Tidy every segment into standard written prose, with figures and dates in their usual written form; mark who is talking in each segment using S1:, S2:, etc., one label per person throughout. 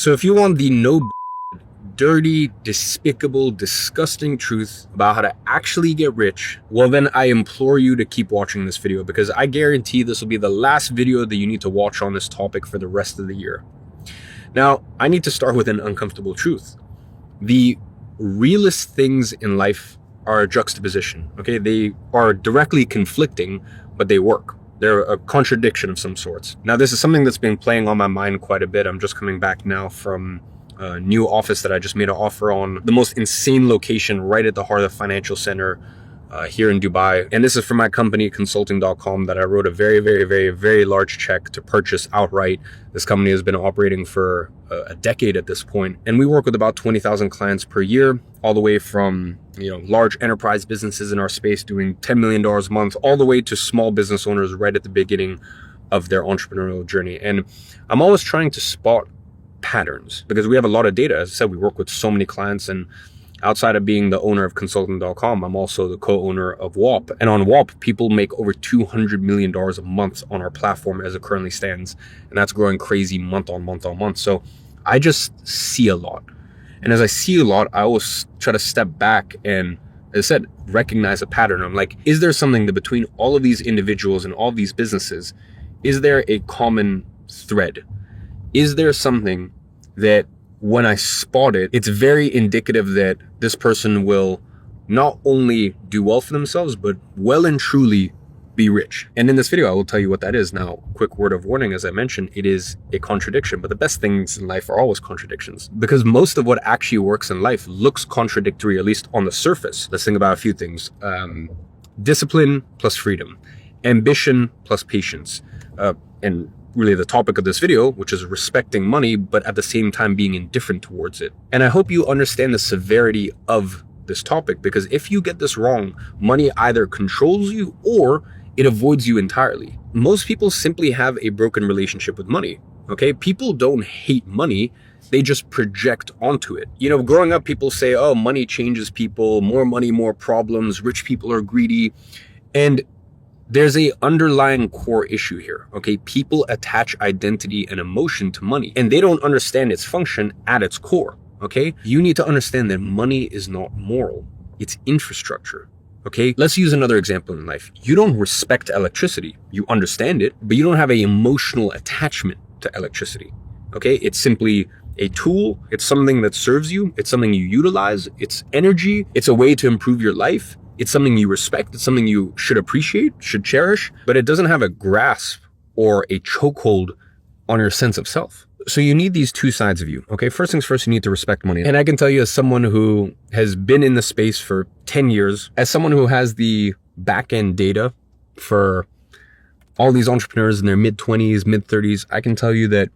S1: So if you want the dirty, despicable, disgusting truth about how to actually get rich, well then I implore you to keep watching this video, because I guarantee this will be the last video that you need to watch on this topic for the rest of the year. Now, I need to start with an uncomfortable truth. The realest things in life are a juxtaposition, okay? They are directly conflicting, but they work. They're a contradiction of some sorts. Now, this is something that's been playing on my mind quite a bit. I'm just coming back now from a new office that I just made an offer on, the most insane location right at the heart of the financial center here in Dubai. And this is for my company, Consulting.com, that I wrote a very, very, very, very large check to purchase outright. This company has been operating for a decade at this point, and we work with about 20,000 clients per year, all the way from large enterprise businesses in our space doing $10 million a month, all the way to small business owners right at the beginning of their entrepreneurial journey. And I'm always trying to spot patterns because we have a lot of data. As I said, we work with so many clients, and outside of being the owner of Consulting.com, I'm also the co-owner of WAP. And on WAP, people make over $200 million a month on our platform as it currently stands. And that's growing crazy month on month on month. So I just see a lot. And as I see a lot, I always try to step back and, as I said, recognize a pattern. I'm like, is there something that between all of these individuals and all of these businesses, is there a common thread? Is there something that when I spot it, it's very indicative that this person will not only do well for themselves, but well and truly be rich? And in this video, I will tell you what that is. Now, quick word of warning, as I mentioned, it is a contradiction, but the best things in life are always contradictions, because most of what actually works in life looks contradictory, at least on the surface. Let's think about a few things. Discipline plus freedom, ambition plus patience, and really the topic of this video, which is respecting money, but at the same time being indifferent towards it. And I hope you understand the severity of this topic, because if you get this wrong, money either controls you or it avoids you entirely. Most people simply have a broken relationship with money, okay? People don't hate money, they just project onto it. Growing up, people say, oh, money changes people, more money, more problems, rich people are greedy. And there's a underlying core issue here, okay? People attach identity and emotion to money, and they don't understand its function at its core, okay? You need to understand that money is not moral, it's infrastructure, okay? Let's use another example in life. You don't respect electricity, you understand it, but you don't have an emotional attachment to electricity, okay? It's simply a tool, it's something that serves you, it's something you utilize, it's energy, it's a way to improve your life. It's something you respect, it's something you should appreciate, should cherish, but it doesn't have a grasp or a chokehold on your sense of self. So you need these two sides of you, okay? First things first, you need to respect money. And I can tell you, as someone who has been in the space for 10 years, as someone who has the back-end data for all these entrepreneurs in their mid-20s, mid-30s, I can tell you that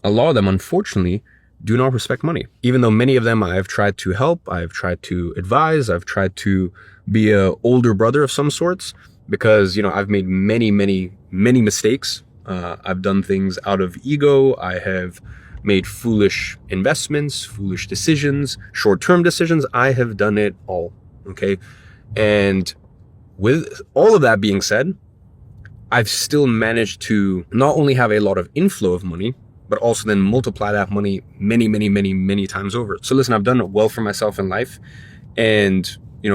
S1: a lot of them, unfortunately, do not respect money. Even though many of them I've tried to help, I've tried to advise, I've tried to be an older brother of some sorts, because, I've made many, many, many mistakes. I've done things out of ego. I have made foolish investments, foolish decisions, short-term decisions. I have done it all, okay? And with all of that being said, I've still managed to not only have a lot of inflow of money, but also then multiply that money many, many, many, many times over. So listen, I've done it well for myself in life. And,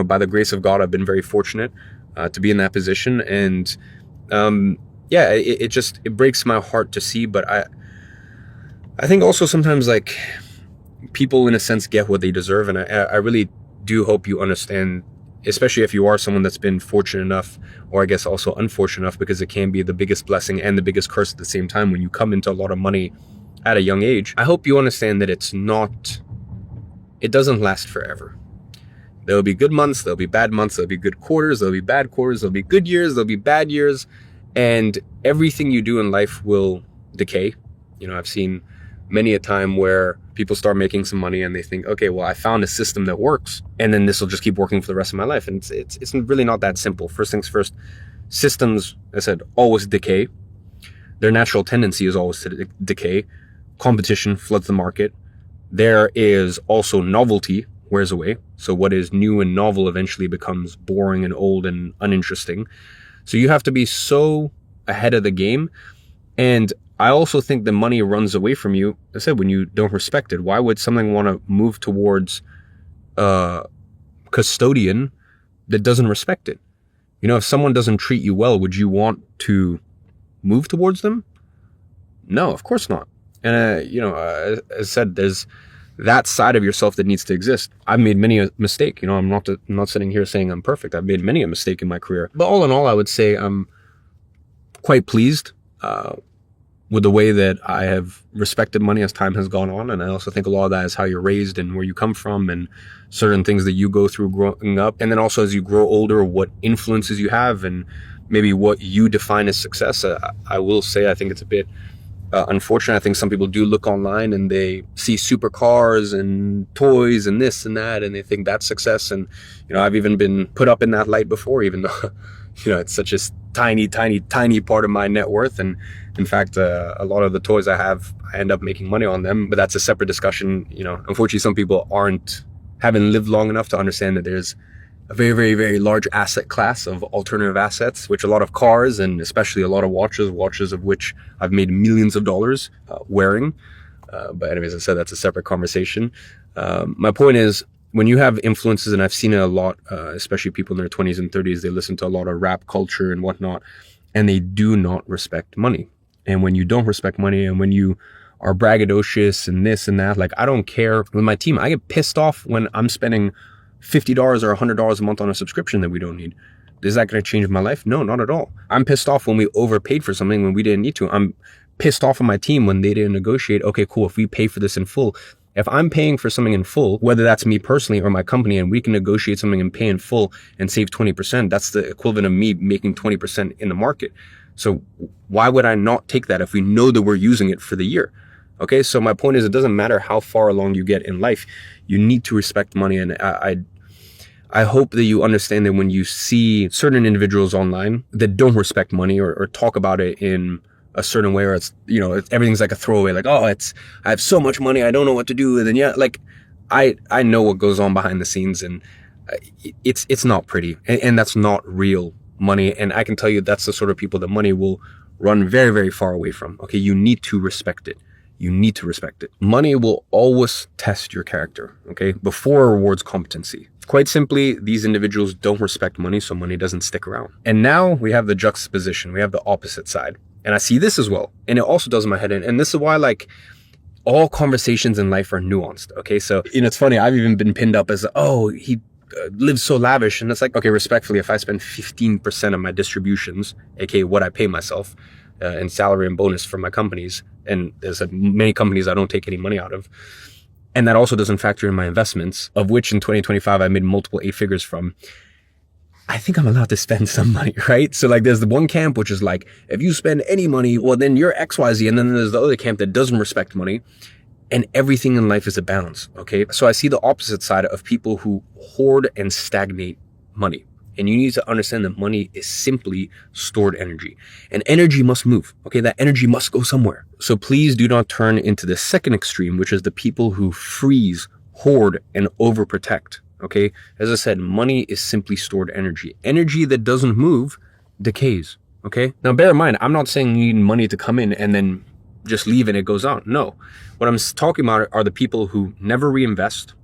S1: by the grace of God, I've been very fortunate to be in that position. And it breaks my heart to see. But I think also sometimes, like, people in a sense get what they deserve. And I really do hope you understand, especially if you are someone that's been fortunate enough, or I guess also unfortunate enough, because it can be the biggest blessing and the biggest curse at the same time when you come into a lot of money at a young age. I hope you understand that it doesn't last forever. There'll be good months, there'll be bad months, there'll be good quarters, there'll be bad quarters, there'll be good years, there'll be bad years, and everything you do in life will decay. I've seen many a time where people start making some money and they think, okay, well, I found a system that works, and then this will just keep working for the rest of my life. And it's really not that simple. First things first, systems, as I said, always decay. Their natural tendency is always to decay. Competition floods the market. There is also novelty wears away. So what is new and novel eventually becomes boring and old and uninteresting. So you have to be so ahead of the game. And I also think the money runs away from you, I said, when you don't respect it. Why would someone want to move towards a custodian that doesn't respect it? You know, if someone doesn't treat you well, would you want to move towards them? No, of course not. And, you know, as I said, there's that side of yourself that needs to exist. I've made many a mistake. You know, I'm not sitting here saying I'm perfect. I've made many a mistake in my career. But all in all, I would say I'm quite pleased with the way that I have respected money as time has gone on. And I also think a lot of that is how you're raised and where you come from and certain things that you go through growing up. And then also as you grow older, what influences you have and maybe what you define as success. I will say I think it's a bit unfortunate. I think some people do look online and they see supercars and toys and this and that, and they think that's success. And, you know, I've even been put up in that light before, even though, you know, it's such a tiny part of my net worth. And in fact, a lot of the toys I have, I end up making money on them, but that's a separate discussion. You know, unfortunately, some people haven't lived long enough to understand that there's a very large asset class of alternative assets, which a lot of cars and especially a lot of watches of which I've made millions of dollars wearing. But anyways, I said that's a separate conversation. My point is, when you have influences, and I've seen it a lot, especially people in their 20s and 30s, they listen to a lot of rap culture and whatnot, and they do not respect money. And when you don't respect money and when you are braggadocious and this and that, like, I don't care. With my team, I get pissed off when I'm spending $50 or $100 a month on a subscription that we don't need. Is that going to change my life? No, not at all. I'm pissed off when we overpaid for something when we didn't need to. I'm pissed off on my team when they didn't negotiate. Okay, cool. If we pay for this in full, if I'm paying for something in full, whether that's me personally or my company, and we can negotiate something and pay in full and save 20%, that's the equivalent of me making 20% in the market. So why would I not take that if we know that we're using it for the year? Okay, so my point is, it doesn't matter how far along you get in life, you need to respect money. And I hope that you understand that when you see certain individuals online that don't respect money or talk about it in a certain way, or it's, you know, everything's like a throwaway, like, oh, I have so much money, I don't know what to do. And then, yeah, like, I know what goes on behind the scenes, and it's not pretty, and that's not real money. And I can tell you that's the sort of people that money will run very far away from. Okay, you need to respect it. You need to respect it. Money will always test your character, okay, before it rewards competency. Quite simply, these individuals don't respect money, so money doesn't stick around. And now we have the juxtaposition. We have the opposite side. And I see this as well. And it also does in my head in. And this is why, like, all conversations in life are nuanced, okay? So, you know, it's funny. I've even been pinned up as, oh, he lives so lavish. And it's like, okay, respectfully, if I spend 15% of my distributions, aka what I pay myself, in salary and bonus for my companies, and there's many companies I don't take any money out of, and that also doesn't factor in my investments, of which in 2025 I made multiple 8 figures from, I think I'm allowed to spend some money, right? So like, there's the one camp which is like, if you spend any money, well, then you're XYZ. And then there's the other camp that doesn't respect money, and everything in life is a balance, okay? So I see the opposite side of people who hoard and stagnate money. And you need to understand that money is simply stored energy, and energy must move. Okay, that energy must go somewhere. So please do not turn into the second extreme, which is the people who freeze, hoard, and overprotect. Okay, as I said, money is simply stored energy. Energy that doesn't move decays. Okay, now bear in mind, I'm not saying you need money to come in and then just leave and it goes on. No, what I'm talking about are the people who never reinvest,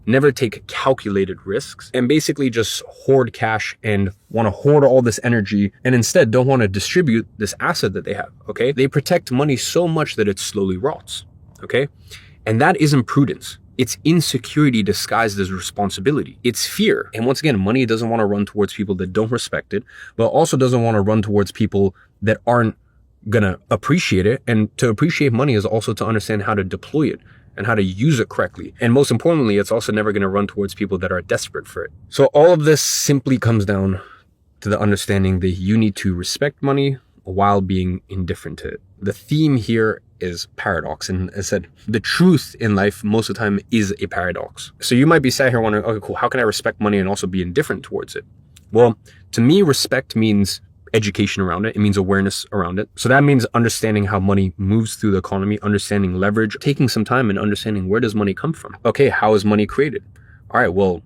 S1: never take calculated risks, and basically just hoard cash and want to hoard all this energy, and instead don't want to distribute this asset that they have, okay? They protect money so much that it slowly rots, okay? And that isn't prudence. It's insecurity disguised as responsibility. It's fear. And once again, money doesn't want to run towards people that don't respect it, but also doesn't want to run towards people that aren't gonna appreciate it. And to appreciate money is also to understand how to deploy it and how to use it correctly. And most importantly, it's also never going to run towards people that are desperate for it. So all of this simply comes down to the understanding that you need to respect money while being indifferent to it. The theme here is paradox. And as I said, the truth in life most of the time is a paradox. So you might be sat here wondering, okay, cool, how can I respect money and also be indifferent towards it? Well, to me, respect means education around it. It means awareness around it. So that means understanding how money moves through the economy, understanding leverage, taking some time and understanding, where does money come from? Okay, how is money created? All right, well,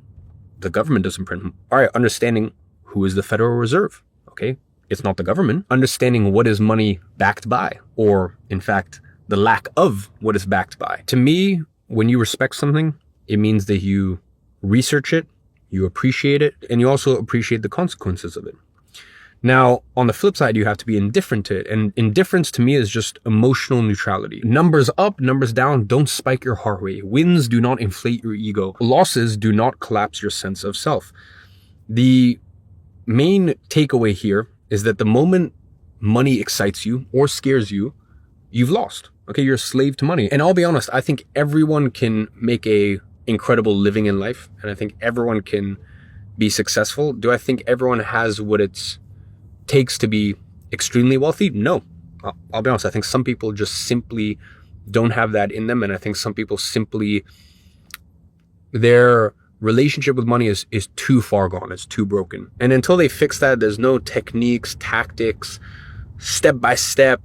S1: the government doesn't print them. All right, understanding who is the Federal Reserve. Okay, it's not the government. Understanding what is money backed by, or in fact, the lack of what is backed by. To me, when you respect something, it means that you research it, you appreciate it, and you also appreciate the consequences of it. Now, on the flip side, you have to be indifferent to it. And indifference to me is just emotional neutrality. Numbers up, numbers down don't spike your heart rate. Wins do not inflate your ego. Losses do not collapse your sense of self. The main takeaway here is that the moment money excites you or scares you, you've lost. Okay, you're a slave to money. And I'll be honest, I think everyone can make a incredible living in life. And I think everyone can be successful. Do I think everyone has what it takes to be extremely wealthy? No. I'll be honest, I think some people just simply don't have that in them. And I think some people simply, their relationship with money is too far gone. It's too broken. And until they fix that, there's no techniques, tactics, step by step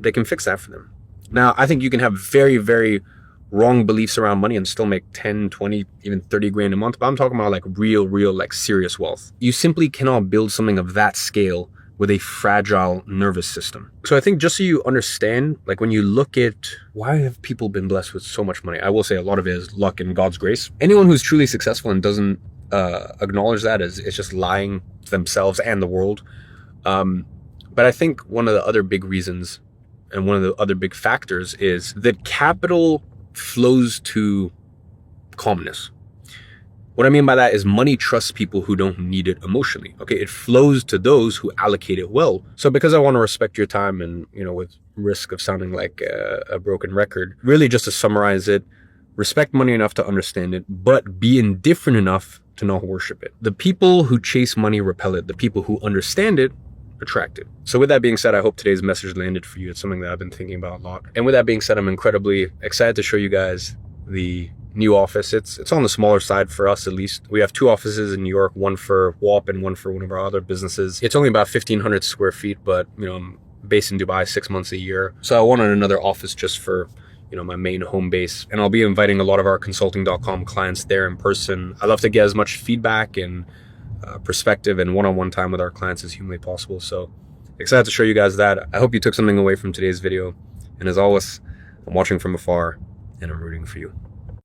S1: that can fix that for them. Now, I think you can have very, very wrong beliefs around money and still make 10, 20, even 30 grand a month. But I'm talking about like real, like serious wealth. You simply cannot build something of that scale with a fragile nervous system. So I think just so you understand, like when you look at why have people been blessed with so much money, I will say a lot of it is luck and God's grace. Anyone who's truly successful and doesn't acknowledge that is just lying to themselves and the world. But I think one of the other big reasons and one of the other big factors is that capital flows to calmness. What I mean by that is money trusts people who don't need it emotionally. Okay, it flows to those who allocate it well. So because I want to respect your time and, with risk of sounding like a broken record, really just to summarize it, respect money enough to understand it, but be indifferent enough to not worship it. The people who chase money repel it. The people who understand it attract it. So with that being said, I hope today's message landed for you. It's something that I've been thinking about a lot. And with that being said, I'm incredibly excited to show you guys the new office. It's on the smaller side for us, at least. We have 2 offices in New York, one for WAP and one for one of our other businesses. It's only about 1,500 square feet, but I'm based in Dubai 6 months a year. So I wanted another office just for my main home base. And I'll be inviting a lot of our consulting.com clients there in person. I love to get as much feedback and perspective and one-on-one time with our clients as humanly possible. So excited to show you guys that. I hope you took something away from today's video. And as always, I'm watching from afar and I'm rooting for you.